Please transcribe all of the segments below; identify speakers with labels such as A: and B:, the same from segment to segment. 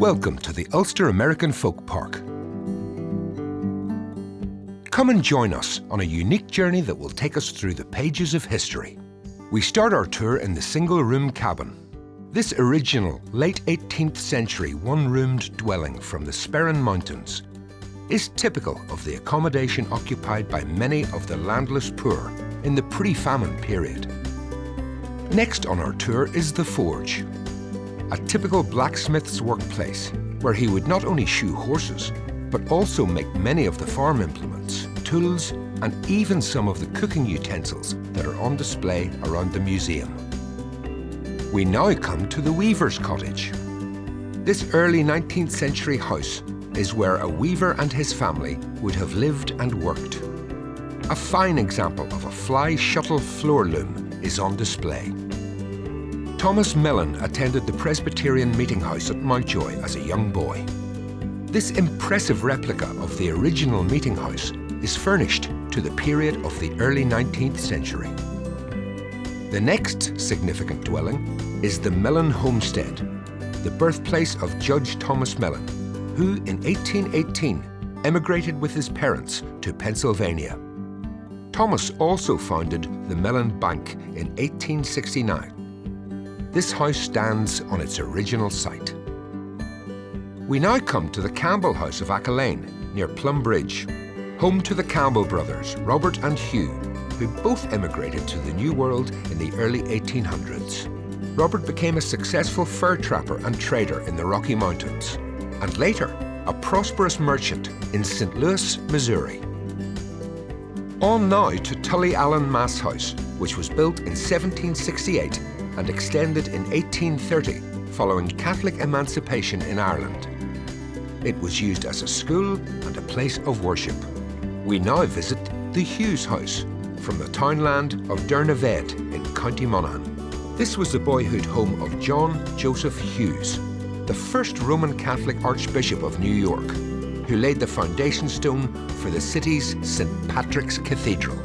A: Welcome to the Ulster American Folk Park. Come and join us on a unique journey that will take us through the pages of history. We start our tour in the single-room cabin. This original, late 18th century one-roomed dwelling from the Sperrin Mountains is typical of the accommodation occupied by many of the landless poor in the pre-famine period. Next on our tour is the Forge, a typical blacksmith's workplace where he would not only shoe horses, but also make many of the farm implements, tools, and even some of the cooking utensils that are on display around the museum. We now come to the Weaver's Cottage. This early 19th century house is where a weaver and his family would have lived and worked. A fine example of a fly shuttle floor loom is on display. Thomas Mellon attended the Presbyterian meeting house at Mountjoy as a young boy. This impressive replica of the original meeting house is furnished to the period of the early 19th century. The next significant dwelling is the Mellon Homestead, the birthplace of Judge Thomas Mellon, who in 1818 emigrated with his parents to Pennsylvania. Thomas also founded the Mellon Bank in 1869. This house stands on its original site. We now come to the Campbell House of Accolane, near Plum Bridge, home to the Campbell brothers, Robert and Hugh, who both emigrated to the New World in the early 1800s. Robert became a successful fur trapper and trader in the Rocky Mountains, and later a prosperous merchant in St. Louis, Missouri. On now to Tully Allen Mass House, which was built in 1768 and extended in 1830 following Catholic emancipation in Ireland. It was used as a school and a place of worship. We now visit the Hughes House from the townland of Durnaved in County Monaghan. This was the boyhood home of John Joseph Hughes, the first Roman Catholic Archbishop of New York, who laid the foundation stone for the city's St. Patrick's Cathedral.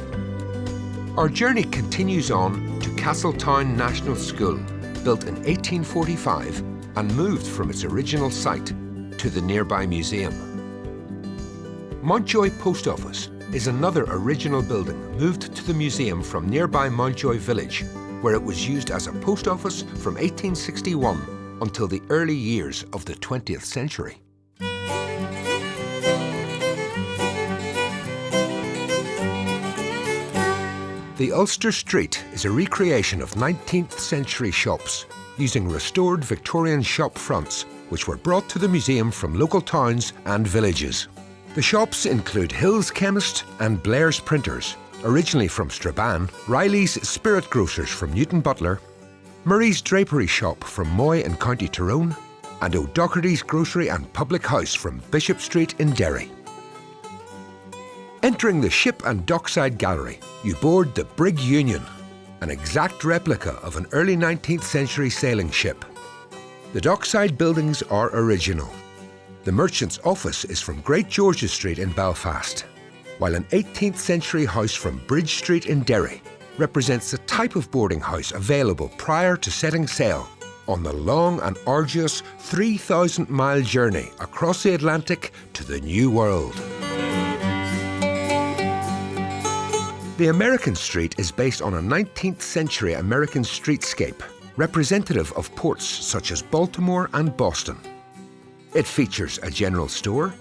A: Our journey continues on to Castletown National School, built in 1845 and moved from its original site to the nearby museum. Mountjoy Post Office is another original building moved to the museum from nearby Mountjoy Village, where it was used as a post office from 1861 until the early years of the 20th century. The Ulster Street is a recreation of 19th century shops using restored Victorian shop fronts which were brought to the museum from local towns and villages. The shops include Hill's Chemist and Blair's Printers, originally from Strabane, Riley's Spirit Grocers from Newton Butler, Murray's Drapery Shop from Moy in County Tyrone, and O'Doherty's Grocery and Public House from Bishop Street in Derry. Entering the Ship and Dockside Gallery, you board the Brig Union, an exact replica of an early 19th century sailing ship. The Dockside buildings are original. The merchant's office is from Great George's Street in Belfast, while an 18th century house from Bridge Street in Derry represents the type of boarding house available prior to setting sail on the long and arduous 3,000-mile journey across the Atlantic to the New World. The American Street is based on a 19th century American streetscape, representative of ports such as Baltimore and Boston. It features a general store,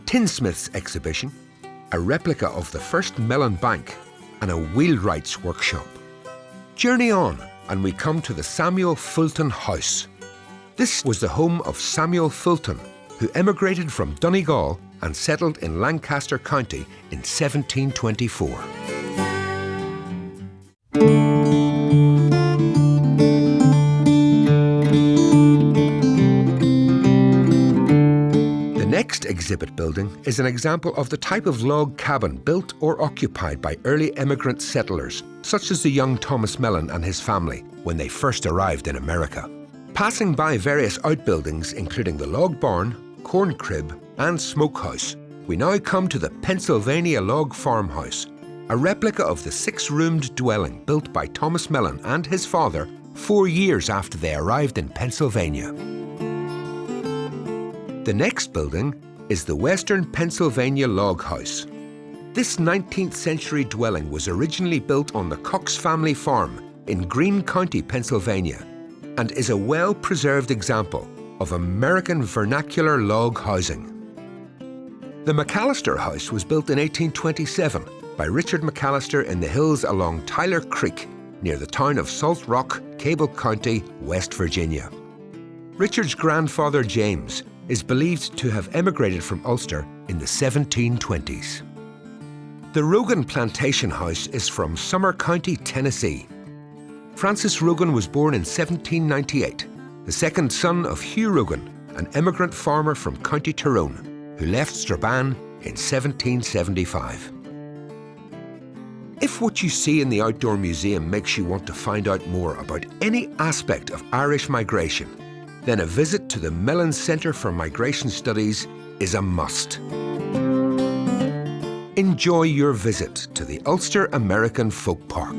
A: tinsmith's exhibition, a replica of the first Mellon Bank, and a wheelwright's workshop. Journey on, and we come to the Samuel Fulton House. This was the home of Samuel Fulton, who emigrated from Donegal and settled in Lancaster County in 1724. The next exhibit building is an example of the type of log cabin built or occupied by early immigrant settlers, such as the young Thomas Mellon and his family when they first arrived in America. Passing by various outbuildings including the log barn, corn crib and smokehouse, we now come to the Pennsylvania Log Farmhouse, a replica of the six-roomed dwelling built by Thomas Mellon and his father 4 years after they arrived in Pennsylvania. The next building is the Western Pennsylvania Log House. This 19th century dwelling was originally built on the Cox family farm in Greene County, Pennsylvania, and is a well-preserved example of American vernacular log housing. The McCallister House was built in 1827 by Richard McCallister in the hills along Tyler Creek near the town of Salt Rock, Cable County, West Virginia. Richard's grandfather James is believed to have emigrated from Ulster in the 1720s. The Rogan Plantation House is from Summer County, Tennessee. Francis Rogan was born in 1798, the second son of Hugh Rogan, an emigrant farmer from County Tyrone, who left Strabane in 1775. If what you see in the Outdoor Museum makes you want to find out more about any aspect of Irish migration, then a visit to the Mellon Centre for Migration Studies is a must. Enjoy your visit to the Ulster American Folk Park.